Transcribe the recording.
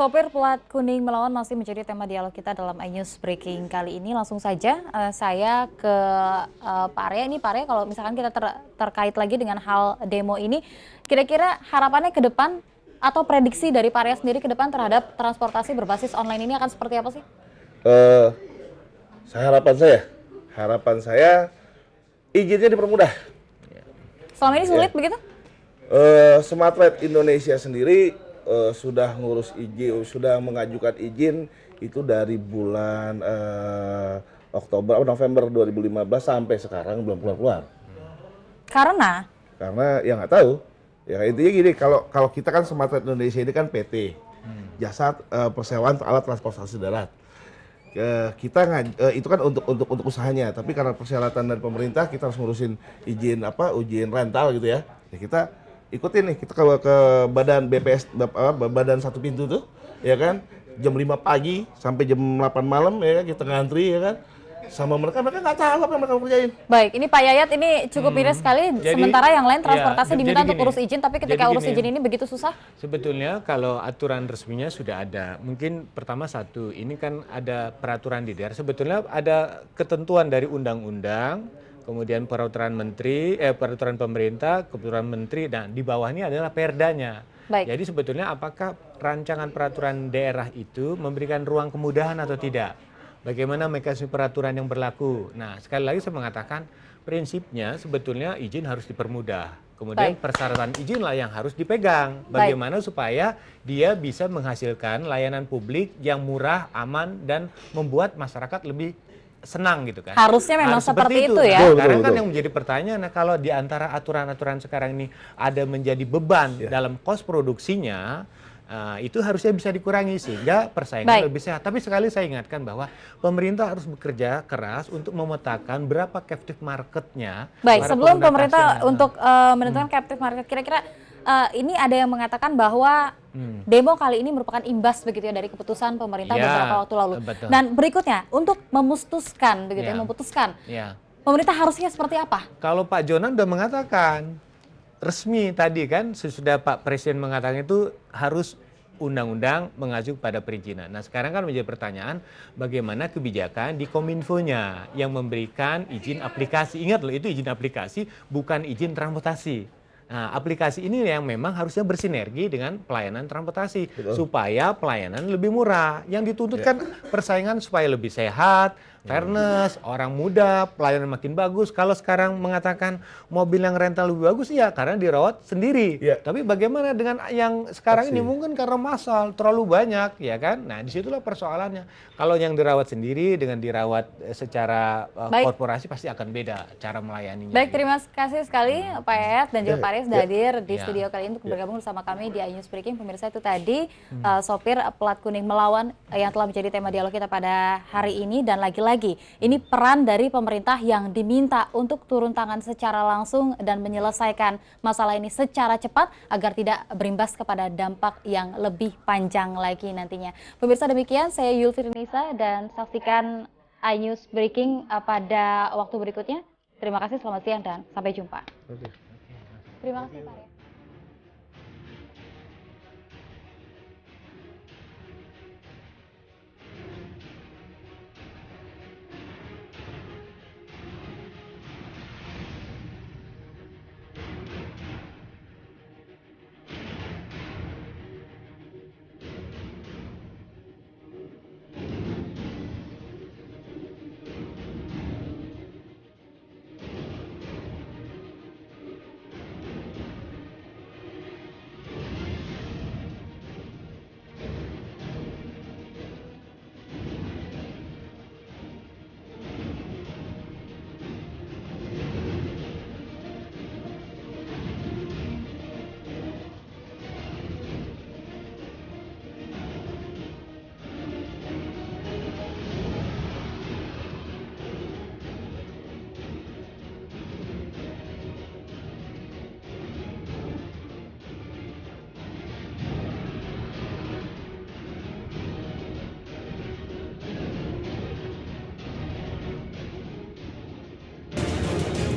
Sopir plat kuning melawan masih menjadi tema dialog kita dalam iNews Breaking kali ini. Langsung saja saya ke Pak Arya. Ini Pak Arya, kalau misalkan kita terkait lagi dengan hal demo ini, kira-kira harapannya ke depan atau prediksi dari Pak Arya sendiri ke depan terhadap transportasi berbasis online ini akan seperti apa sih? Harapan saya izinnya dipermudah. Selama ini sulit begitu? Smart Ride Indonesia sendiri sudah ngurus izin, sudah mengajukan izin itu dari bulan November 2015 sampai sekarang belum keluar. Karena Ya nggak tahu. Ya intinya gini, kalau kita kan Smart Ride Indonesia ini kan PT, Jasa Persewaan Alat Transportasi Darat. Itu kan untuk usahanya, tapi karena persyaratan dari pemerintah kita harus ngurusin izin rental gitu ya. Ya kita ikutin nih, kita ke badan BPS, badan satu pintu tuh, ya kan, jam 5 pagi sampai jam 8 malam ya kan, kita ngantri ya kan, sama mereka nggak tahu apa yang mereka kerjain. baik, ini Pak Yayat ini cukup miris sekali, sementara yang lain transportasi diminta untuk urus izin, tapi ketika urus izin ini begitu susah? Sebetulnya kalau aturan resminya sudah ada, mungkin pertama satu, ini kan ada peraturan di daerah, sebetulnya ada ketentuan dari undang-undang, kemudian peraturan pemerintah, keputusan menteri, dan di bawahnya adalah perdanya. Baik. Jadi sebetulnya apakah rancangan peraturan daerah itu memberikan ruang kemudahan atau tidak? Bagaimana mekanisme peraturan yang berlaku? Nah, sekali lagi saya mengatakan prinsipnya sebetulnya izin harus dipermudah. Kemudian persyaratan izin lah yang harus dipegang. Bagaimana supaya dia bisa menghasilkan layanan publik yang murah, aman, dan membuat masyarakat lebih senang gitu kan. Harusnya memang seperti itu ya. Karena kan yang menjadi pertanyaan, nah kalau di antara aturan-aturan sekarang ini ada menjadi beban dalam kos produksinya, itu harusnya bisa dikurangi sehingga persaingan lebih sehat. Tapi sekali saya ingatkan bahwa pemerintah harus bekerja keras untuk memetakan berapa captive marketnya. Baik, sebelum pemerintah untuk menentukan captive market, kira-kira ini ada yang mengatakan bahwa demo kali ini merupakan imbas begitu ya dari keputusan pemerintah beberapa waktu lalu. Betul. Dan berikutnya untuk memutuskan begitu memutuskan pemerintah harusnya seperti apa? Kalau Pak Jonan sudah mengatakan resmi tadi kan, sesudah Pak Presiden mengatakan itu harus undang-undang mengacu pada perizinan. Nah sekarang kan menjadi pertanyaan bagaimana kebijakan di Kominfo-nya yang memberikan izin aplikasi. Ingat loh, itu izin aplikasi bukan izin transportasi. Nah, aplikasi ini yang memang harusnya bersinergi dengan pelayanan transportasi. Supaya pelayanan lebih murah. Yang dituntut kan persaingan supaya lebih sehat, fairness, orang muda, pelayanan makin bagus. Kalau sekarang mengatakan mobil yang rental lebih bagus, ya karena dirawat sendiri. Tapi bagaimana dengan yang sekarang ini mungkin karena massal, terlalu banyak, ya kan? Nah, disitulah persoalannya. Kalau yang dirawat sendiri dengan dirawat secara korporasi pasti akan beda cara melayaninya. Baik, terima kasih sekali Pak Yayat dan juga Pak Arya sudah hadir di studio kali ini untuk bergabung bersama kami di iNews Breaking. Pemirsa, itu tadi sopir plat kuning melawan yang telah menjadi tema dialog kita pada hari ini. Dan lagi-lagi ini peran dari pemerintah yang diminta untuk turun tangan secara langsung dan menyelesaikan masalah ini secara cepat agar tidak berimbas kepada dampak yang lebih panjang lagi nantinya. Pemirsa, demikian saya Yulfir Nisa dan saksikan iNews Breaking pada waktu berikutnya. Terima kasih, selamat siang dan sampai jumpa. Terima kasih Pak Arya.